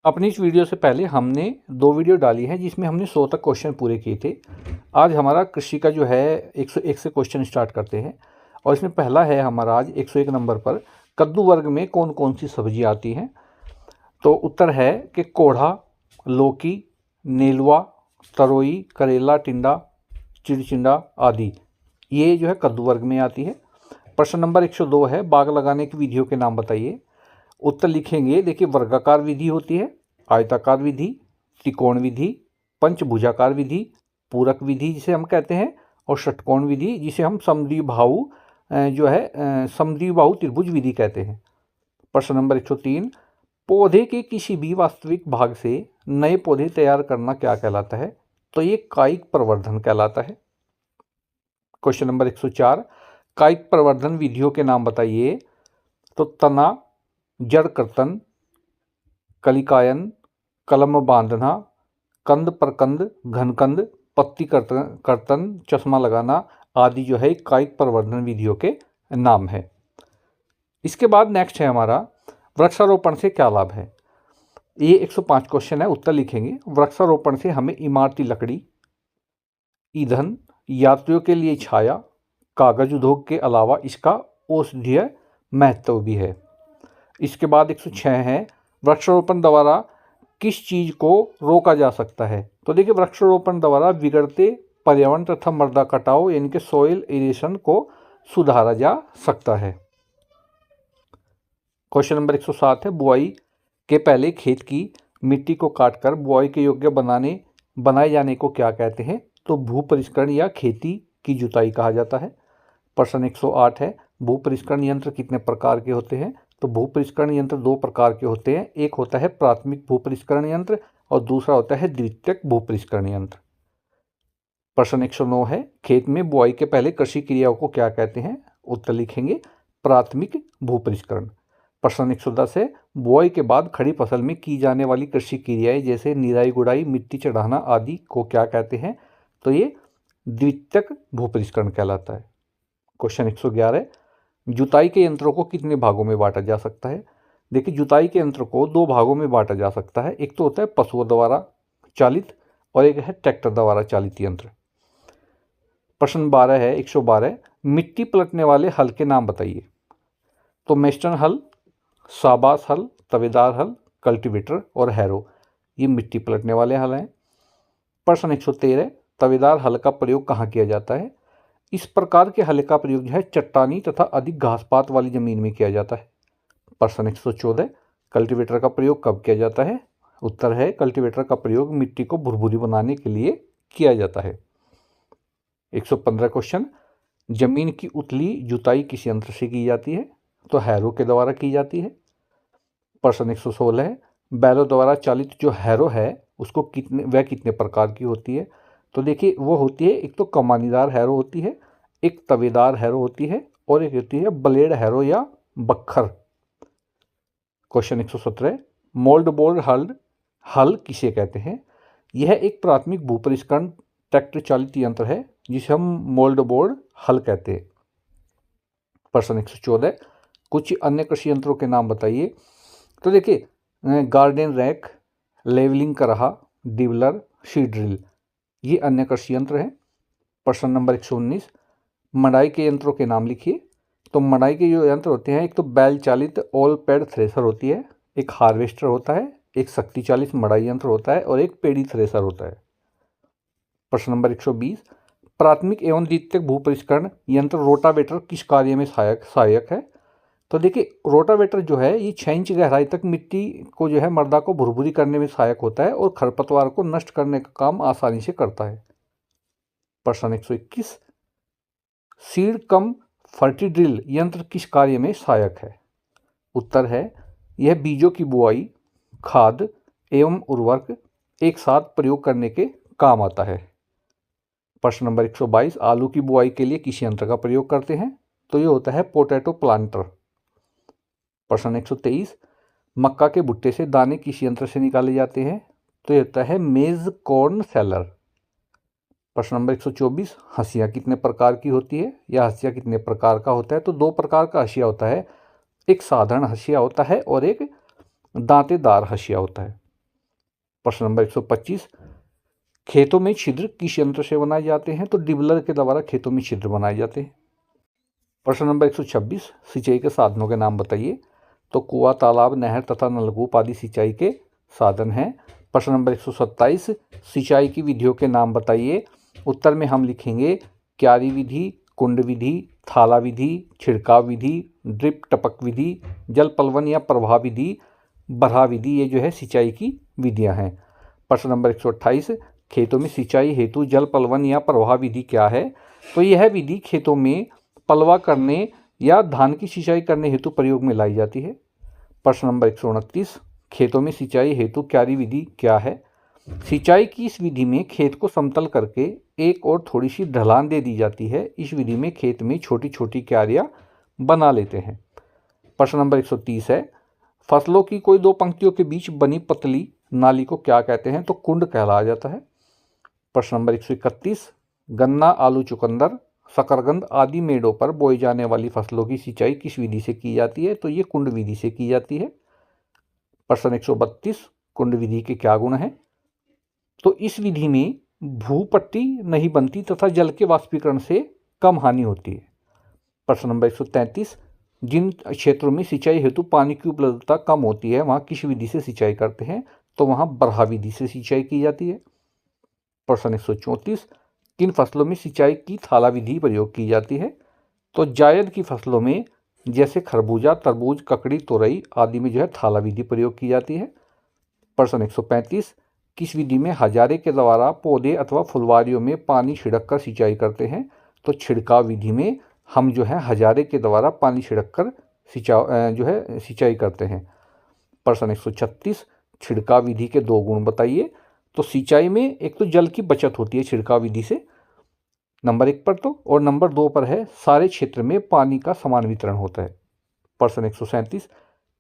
अपनी इस वीडियो से पहले हमने 2 वीडियो डाली है जिसमें हमने 100 तक क्वेश्चन पूरे किए थे। आज हमारा कृषि का जो है 101 से क्वेश्चन स्टार्ट करते हैं और इसमें पहला है हमारा आज 101 नंबर पर कद्दू वर्ग में कौन कौन सी सब्जी आती हैं। तो उत्तर है कि कोढ़ा, लौकी, नेलुआ, तरोई, करेला, टिंडा, चिड़चिंडा आदि ये जो है कद्दू वर्ग में आती है। प्रश्न नंबर 102 है बाग लगाने की विधियों के नाम बताइए। उत्तर लिखेंगे, देखिए वर्गाकार विधि होती है, आयताकार विधि, त्रिकोण विधि, पंचभुजाकार विधि, पूरक विधि जिसे हम कहते हैं, और षटकोण विधि जिसे हम समद्विबाहु जो है समद्विबाहु त्रिभुज विधि कहते हैं। प्रश्न नंबर 103 पौधे के किसी भी वास्तविक भाग से नए पौधे तैयार करना क्या कहलाता है। तो ये कायिक प्रवर्धन कहलाता है। क्वेश्चन नंबर 104 कायिक प्रवर्धन विधियों के नाम बताइए। तो तना, जड़ कर्तन, कलिकायन, कलम बांधना, कंद प्रकंद, घनकंद, पत्ती कर्तन, चश्मा लगाना आदि जो है कायिक प्रवर्धन विधियों के नाम है। इसके बाद नेक्स्ट है हमारा वृक्षारोपण से क्या लाभ है। ये 105 क्वेश्चन है, उत्तर लिखेंगे। वृक्षारोपण से हमें इमारती लकड़ी, ईंधन, यात्रियों के लिए छाया, कागज उद्योग के अलावा इसका औषधीय महत्व भी है। इसके बाद 106 है वृक्षारोपण द्वारा किस चीज़ को रोका जा सकता है। तो देखिए वृक्षारोपण द्वारा बिगड़ते पर्यावरण तथा मृदा कटाव यानी कि सॉइल इरोशन को सुधारा जा सकता है। क्वेश्चन नंबर 107 है बुआई के पहले खेत की मिट्टी को काटकर बुआई के योग्य बनाए जाने को क्या कहते हैं। तो भू परिष्करण या खेती की जुताई कहा जाता है। प्रश्न 108 है भू परिष्करण यंत्र कितने प्रकार के होते हैं। तो भू परिष्करण यंत्र 2 प्रकार के होते हैं, एक होता है प्राथमिक भू परिष्करण यंत्र और दूसरा होता है द्वितीयक भू परिष्करण यंत्र। प्रश्न 109 है खेत में बुआई के पहले कृषि क्रियाओं को क्या कहते हैं। उत्तर लिखेंगे प्राथमिक भू परिष्करण। प्रश्न 110 है बुआई के बाद खड़ी फसल में की जाने वाली कृषि क्रियाएं जैसे निराई गुड़ाई, मिट्टी चढ़ाना आदि को क्या कहते हैं। तो ये द्वितीयक भू परिष्करण कहलाता है। क्वेश्चन 111 जुताई के यंत्रों को कितने भागों में बांटा जा सकता है। देखिए जुताई के यंत्र को 2 भागों में बांटा जा सकता है, एक तो होता है पशुओं द्वारा चालित और एक है ट्रैक्टर द्वारा चालित यंत्र। प्रश्न 12 है 112 मिट्टी पलटने वाले हल के नाम बताइए। तो मेस्टन हल, शाबाश हल, तवेदार हल, कल्टीवेटर और हैरो ये मिट्टी पलटने वाले हल हैं। प्रश्न 113 तवेदार हल का प्रयोग कहाँ किया जाता है। इस प्रकार के हल का प्रयोग जो है चट्टानी तथा अधिक घासपात वाली जमीन में किया जाता है। प्रश्न 114 कल्टीवेटर का प्रयोग कब किया जाता है। उत्तर है कल्टीवेटर का प्रयोग मिट्टी को भुरभुरी बनाने के लिए किया जाता है। 115 क्वेश्चन जमीन की उथली जुताई किस यंत्र से की जाती है। तो हैरो के द्वारा की जाती है। प्रश्न 116 है बैलों द्वारा चालित जो हैरो है उसको कितने प्रकार की होती है। तो देखिए वो होती है एक तो कमानीदार हैरो होती है, एक तवेदार हैरो होती है और एक होती है ब्लेड हैरो या बक्खर। क्वेश्चन 117 मोल्ड बोर्ड हल किसे कहते हैं। यह एक प्राथमिक भू परिष्करण ट्रैक्टर चालित यंत्र है जिसे हम मोल्ड बोर्ड हल कहते हैं। प्रश्न 114 कुछ अन्य कृषि यंत्रों के नाम बताइए। तो देखिए गार्डन रैक, लेवलिंग करहा, डिवलर, सीड ड्रिल ये अन्य कृषि यंत्र हैं। प्रश्न नंबर 119 मड़ाई के यंत्रों के नाम लिखिए। तो मड़ाई के जो यंत्र होते हैं एक तो बैल चालित ऑल पैड थ्रेसर होती है, एक हार्वेस्टर होता है, एक शक्ति चालित मड़ाई यंत्र होता है और एक पेड़ी थ्रेसर होता है। प्रश्न नंबर 120 प्राथमिक एवं द्वितीयक भू परिष्करण यंत्र रोटावेटर किस कार्य में सहायक है। तो देखिए रोटावेटर जो है ये 6 इंच गहराई तक मिट्टी को जो है मृदा को भुरभुरी करने में सहायक होता है और खरपतवार को नष्ट करने का काम आसानी से करता है। प्रश्न 121 सीड कम फर्टी ड्रिल यंत्र किस कार्य में सहायक है। उत्तर है यह बीजों की बुआई, खाद एवं उर्वरक एक साथ प्रयोग करने के काम आता है। प्रश्न नंबर 122 आलू की बुआई के लिए किस यंत्र का प्रयोग करते हैं। तो ये होता है पोटैटो प्लांटर। प्रश्न 123 मक्का के भुट्टे से दाने किस यंत्र से निकाले जाते हैं। तो ये होता है मेज कॉर्न सेलर। प्रश्न नंबर 124 हंसिया कितने प्रकार की होती है या हंसिया कितने प्रकार का होता है। तो 2 प्रकार का हंसिया होता है, एक साधारण हंसिया होता है और एक दांतेदार हंसिया होता है। प्रश्न नंबर 125, खेतों में छिद्र किस यंत्र से बनाए जाते हैं? तो डिबलर के द्वारा खेतों में छिद्र बनाए जाते हैं। प्रश्न नंबर 126, सिंचाई के साधनों के नाम बताइए। तो कुआं, तालाब, नहर तथा नलकूप आदि सिंचाई के साधन हैं। प्रश्न नंबर 127, सिंचाई की विधियों के नाम बताइए। उत्तर में हम लिखेंगे क्यारी विधि, कुंड विधि, थाला विधि, छिड़काव विधि, ड्रिप टपक विधि, जल पलवन या प्रवाह विधि, बरहा विधि। ये जो है सिंचाई की विधियां हैं। प्रश्न नंबर 128, खेतों में सिंचाई हेतु जल पलवन या प्रवाह विधि क्या है? तो यह विधि खेतों में पलवा करने या धान की सिंचाई करने हेतु प्रयोग में लाई जाती है। प्रश्न नंबर 129, खेतों में सिंचाई हेतु क्यारी विधि क्या है? सिंचाई की इस विधि में खेत को समतल करके एक और थोड़ी सी ढलान दे दी जाती है। इस विधि में खेत में छोटी छोटी क्यारियां बना लेते हैं। प्रश्न नंबर 130 है, फसलों की कोई दो पंक्तियों के बीच बनी पतली नाली को क्या कहते हैं? तो कुंड कहलाया जाता है। प्रश्न नंबर 131, गन्ना, आलू, चुकंदर, शकरकंद आदि मेड़ों पर बोई जाने वाली फसलों की सिंचाई किस विधि से की जाती है? तो ये कुंड विधि से की जाती है। प्रश्न 132, कुंड विधि के क्या गुण हैं? तो इस विधि में भूपट्टी नहीं बनती तथा जल के वाष्पीकरण से कम हानि होती है। प्रश्न नंबर 133, जिन क्षेत्रों में सिंचाई हेतु पानी की उपलब्धता कम होती है वहां किस विधि से सिंचाई करते हैं? तो वहां बरहा विधि से सिंचाई की जाती है। प्रश्न 134, किन फसलों में सिंचाई की थाला विधि प्रयोग की जाती है? तो जायद की फसलों में जैसे खरबूजा, तरबूज, ककड़ी, तोरई आदि में जो है थाला विधि प्रयोग की जाती है। प्रश्न 135, किस विधि में हजारे के द्वारा पौधे अथवा फुलवारियों में पानी छिड़क कर सिंचाई करते हैं? तो छिड़काव विधि में हम जो है हजारे के द्वारा पानी छिड़क कर सिंचाई करते हैं। प्रश्न 136, छिड़काव विधि के दो गुण बताइए। तो सिंचाई में एक तो जल की बचत होती है छिड़काव विधि से, नंबर 1 पर तो, और नंबर 2 पर है सारे क्षेत्र में पानी का समान वितरण होता है। प्रश्न 137,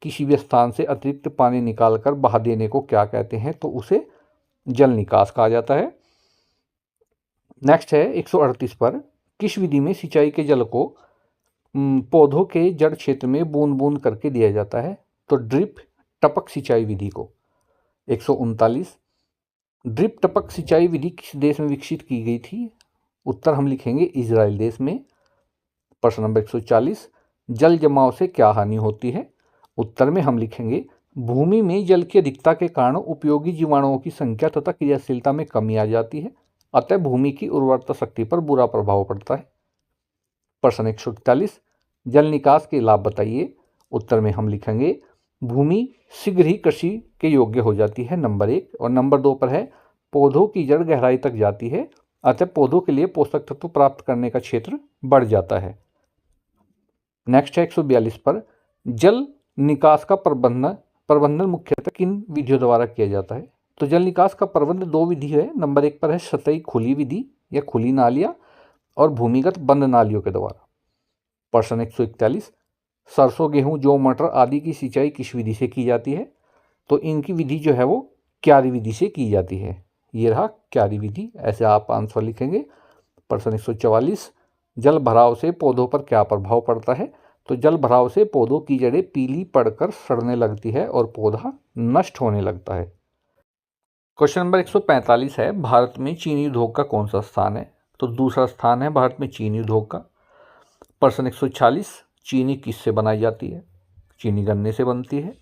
किसी भी स्थान से अतिरिक्त पानी निकालकर बहा देने को क्या कहते हैं? तो उसे जल निकास कहा जाता है। नेक्स्ट है 138 पर, किस विधि में सिंचाई के जल को पौधों के जड़ क्षेत्र में बूंद बूंद करके दिया जाता है? तो ड्रिप टपक सिंचाई विधि को। 139, ड्रिप टपक सिंचाई विधि किस देश में विकसित की गई थी? उत्तर हम लिखेंगे इजराइल देश में। प्रश्न नंबर 140, जल जमाव से क्या हानि होती है? उत्तर में हम लिखेंगे भूमि में जल की अधिकता के कारण उपयोगी जीवाणुओं की संख्या तथा क्रियाशीलता में कमी आ जाती है, अतः भूमि की उर्वरता शक्ति पर बुरा प्रभाव पड़ता है। प्रश्न 141, जल निकास के लाभ बताइए। उत्तर में हम लिखेंगे भूमि शीघ्र ही कृषि के योग्य हो जाती है, नंबर 1, और नंबर 2 पर है पौधों की जड़ गहराई तक जाती है, अतः पौधों के लिए पोषक तत्व प्राप्त करने का क्षेत्र बढ़ जाता है। नेक्स्ट है 142 पर, जल निकास का प्रबंधन मुख्यतः किन विधियों द्वारा किया जाता है? तो जल निकास का प्रबंध दो विधि है। नंबर 1 पर है सतही खुली विधि या खुली नालियां, और भूमिगत बंद नालियों के द्वारा। प्रश्न 141, सरसों, गेहूं, जौ, मटर आदि की सिंचाई किस विधि से की जाती है? तो इनकी विधि जो है वो क्यारी विधि से की जाती है। ये रहा क्यारी विधि, ऐसे आप आंसर लिखेंगे। प्रश्न 144, जल भराव से पौधों पर क्या प्रभाव पड़ता है? तो जल भराव से पौधों की जड़ें पीली पड़कर सड़ने लगती है और पौधा नष्ट होने लगता है। क्वेश्चन नंबर 145 है, भारत में चीनी उद्योग का कौन सा स्थान है? तो दूसरा स्थान है भारत में चीनी उद्योग का। प्रश्न 146, चीनी किससे बनाई जाती है? चीनी गन्ने से बनती है।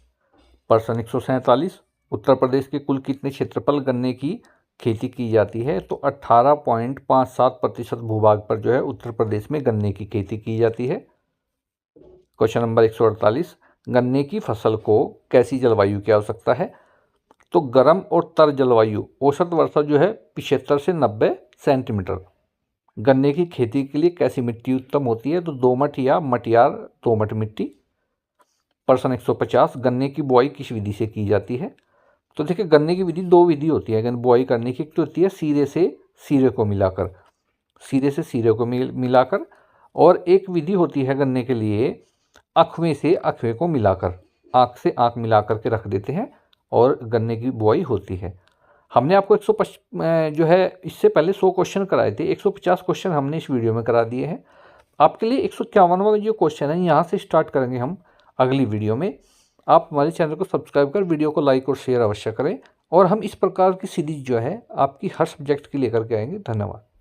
प्रश्न 147, उत्तर प्रदेश के कुल कितने क्षेत्रफल गन्ने की खेती की जाती है? तो 18.57% भूभाग पर जो है उत्तर प्रदेश में गन्ने की खेती की जाती है। क्वेश्चन नंबर 148, गन्ने की फसल को कैसी जलवायु की आवश्यकता है? तो गर्म और तर जलवायु, औसत वर्षा जो है 75 से 90 सेंटीमीटर। गन्ने की खेती के लिए कैसी मिट्टी उत्तम होती है? तो दोमट या मटियार दोमट मिट्टी। प्रश्न 150, गन्ने की बुआई किस विधि से की जाती है? तो देखिए गन्ने की विधि दो विधि होती है बुआई करने की। एक तो होती है सिरे से सिरे को मिलाकर, सिरे से सिरे को मिलाकर, और एक विधि होती है गन्ने के लिए अखवे से अखवे को मिलाकर, आँख से आँख मिलाकर के रख देते हैं और गन्ने की बुआई होती है। हमने आपको 150 जो है इससे पहले 100 क्वेश्चन कराए थे, 150 क्वेश्चन हमने इस वीडियो में करा दिए हैं। आपके लिए 151वां जो क्वेश्चन है यहाँ से स्टार्ट करेंगे हम अगली वीडियो में। आप हमारे चैनल को सब्सक्राइब कर वीडियो को लाइक और शेयर अवश्य करें और हम इस प्रकार की सीरीज जो है आपकी हर सब्जेक्ट की लेकर के आएंगे। धन्यवाद।